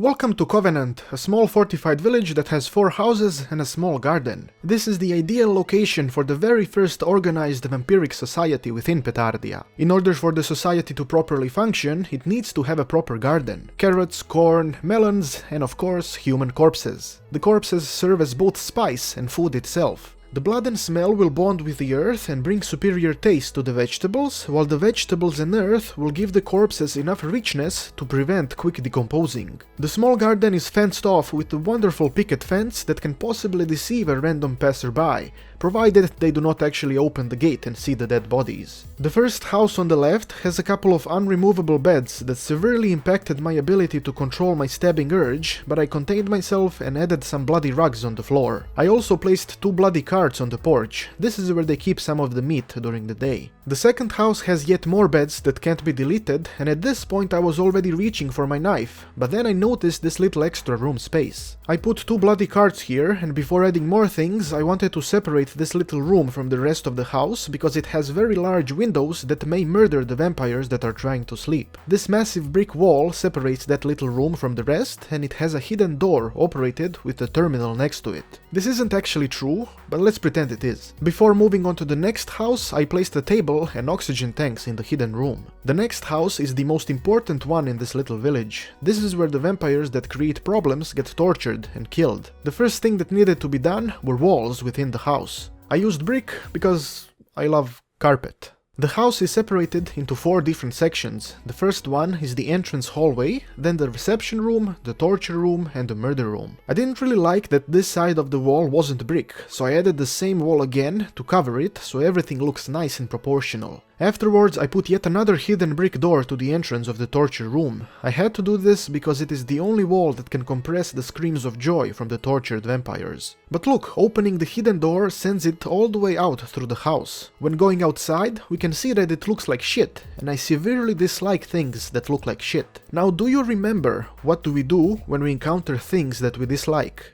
Welcome to Covenant, a small fortified village that has 4 houses and a small garden. This is the ideal location for the very first organized vampiric society within Petardia. In order for the society to properly function, it needs to have a proper garden. Carrots, corn, melons, and of course, human corpses. The corpses serve as both spice and food itself. The blood and smell will bond with the earth and bring superior taste to the vegetables, while the vegetables and earth will give the corpses enough richness to prevent quick decomposing. The small garden is fenced off with a wonderful picket fence that can possibly deceive a random passerby, provided they do not actually open the gate and see the dead bodies. The first house on the left has a couple of unremovable beds that severely impacted my ability to control my stabbing urge, but I contained myself and added some bloody rugs on the floor. I also placed 2 bloody carts on the porch. This is where they keep some of the meat during the day. The second house has yet more beds that can't be deleted, and at this point I was already reaching for my knife, but then I noticed this little extra room space. I put 2 bloody carts here, and before adding more things, I wanted to separate this little room from the rest of the house because it has very large windows that may murder the vampires that are trying to sleep. This massive brick wall separates that little room from the rest, and it has a hidden door operated with a terminal next to it. This isn't actually true, but let's pretend it is. Before moving on to the next house, I placed a table and oxygen tanks in the hidden room. The next house is the most important one in this little village. This is where the vampires that create problems get tortured and killed. The first thing that needed to be done were walls within the house. I used brick because I love carpet. The house is separated into 4 different sections. The first one is the entrance hallway, then the reception room, the torture room, and the murder room. I didn't really like that this side of the wall wasn't brick, so I added the same wall again to cover it so everything looks nice and proportional. Afterwards, I put yet another hidden brick door to the entrance of the torture room. I had to do this because it is the only wall that can compress the screams of joy from the tortured vampires. But look, opening the hidden door sends it all the way out through the house. When going outside, we can see that it looks like shit, and I severely dislike things that look like shit. Now, do you remember what do we do when we encounter things that we dislike?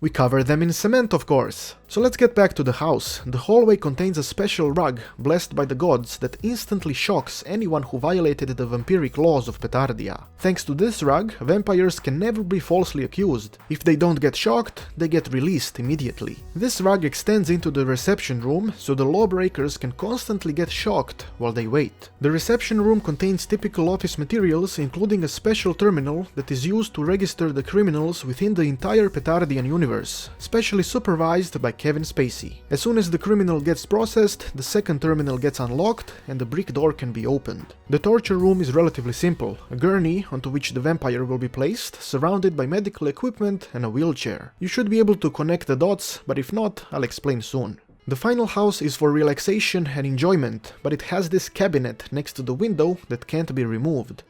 We cover them in cement, of course. So let's get back to the house. The hallway contains a special rug, blessed by the gods, that instantly shocks anyone who violated the vampiric laws of Petardia. Thanks to this rug, vampires can never be falsely accused. If they don't get shocked, they get released immediately. This rug extends into the reception room, so the lawbreakers can constantly get shocked while they wait. The reception room contains typical office materials, including a special terminal that is used to register the criminals within the entire Petardian universe, specially supervised by Kevin Spacey. As soon as the criminal gets processed, the second terminal gets unlocked and the brick door can be opened. The torture room is relatively simple, a gurney onto which the vampire will be placed, surrounded by medical equipment and a wheelchair. You should be able to connect the dots, but if not, I'll explain soon. The final house is for relaxation and enjoyment, but it has this cabinet next to the window that can't be removed.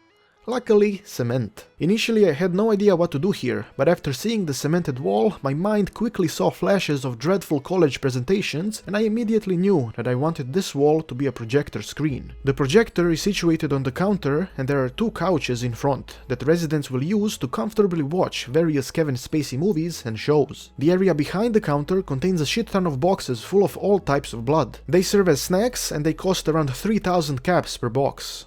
Luckily, cement. Initially I had no idea what to do here, but after seeing the cemented wall, my mind quickly saw flashes of dreadful college presentations, and I immediately knew that I wanted this wall to be a projector screen. The projector is situated on the counter, and there are 2 couches in front that residents will use to comfortably watch various Kevin Spacey movies and shows. The area behind the counter contains a shit ton of boxes full of all types of blood. They serve as snacks and they cost around 3,000 caps per box.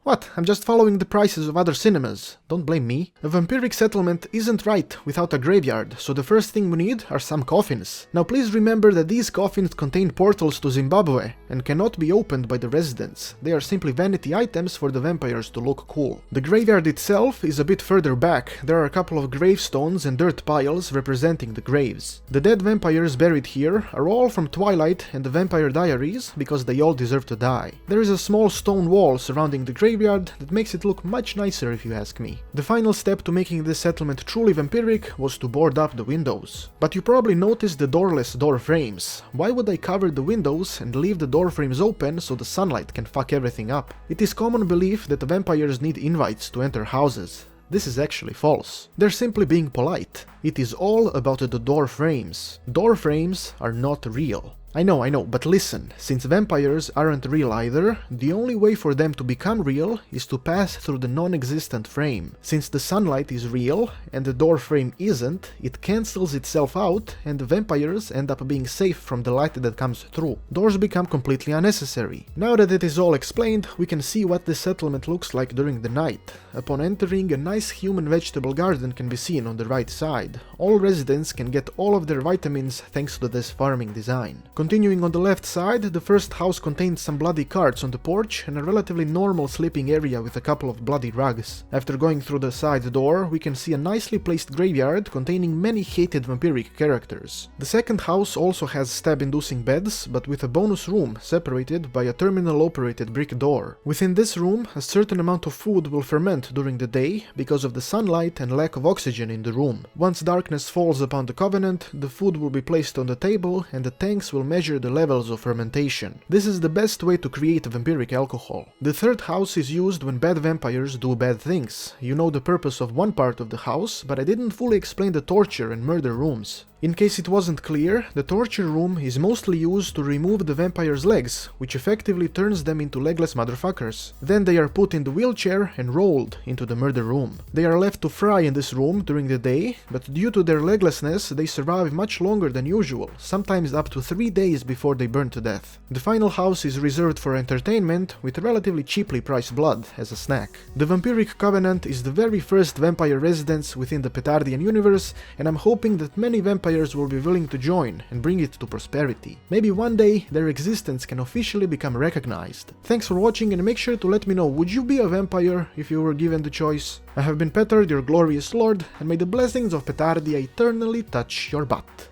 What? I'm just following the prices of other cinemas. Don't blame me. A vampiric settlement isn't right without a graveyard, so the first thing we need are some coffins. Now please remember that these coffins contain portals to Zimbabwe and cannot be opened by the residents. They are simply vanity items for the vampires to look cool. The graveyard itself is a bit further back. There are a couple of gravestones and dirt piles representing the graves. The dead vampires buried here are all from Twilight and the Vampire Diaries because they all deserve to die. There is a small stone wall surrounding the graveyard that makes it look much nicer if you ask me. The final step to making this settlement truly vampiric was to board up the windows. But you probably noticed the doorless door frames. Why would I cover the windows and leave the door frames open so the sunlight can fuck everything up? It is common belief that the vampires need invites to enter houses. This is actually false. They're simply being polite. It is all about the door frames. Door frames are not real. I know, but listen, since vampires aren't real either, the only way for them to become real is to pass through the non-existent frame. Since the sunlight is real and the door frame isn't, it cancels itself out and the vampires end up being safe from the light that comes through. Doors become completely unnecessary. Now that it is all explained, we can see what this settlement looks like during the night. Upon entering, a nice human vegetable garden can be seen on the right side. All residents can get all of their vitamins thanks to this farming design. Continuing on the left side, the first house contains some bloody carts on the porch and a relatively normal sleeping area with a couple of bloody rugs. After going through the side door, we can see a nicely placed graveyard containing many hated vampiric characters. The second house also has stab-inducing beds, but with a bonus room separated by a terminal-operated brick door. Within this room, a certain amount of food will ferment during the day because of the sunlight and lack of oxygen in the room. Once darkness falls upon the Covenant, the food will be placed on the table and the tanks will measure the levels of fermentation. This is the best way to create vampiric alcohol. The third house is used when bad vampires do bad things. You know the purpose of one part of the house, but I didn't fully explain the torture and murder rooms. In case it wasn't clear, the torture room is mostly used to remove the vampire's legs, which effectively turns them into legless motherfuckers. Then they are put in the wheelchair and rolled into the murder room. They are left to fry in this room during the day, but due to their leglessness they survive much longer than usual, sometimes up to 3 days before they burn to death. The final house is reserved for entertainment, with relatively cheaply priced blood as a snack. The Vampiric Covenant is the very first vampire residence within the Petardian universe, and I'm hoping that many vampires will be willing to join and bring it to prosperity. Maybe one day their existence can officially become recognized. Thanks for watching and make sure to let me know, would you be a vampire if you were given the choice? I have been Petard, your glorious lord, and may the blessings of Petardia eternally touch your butt.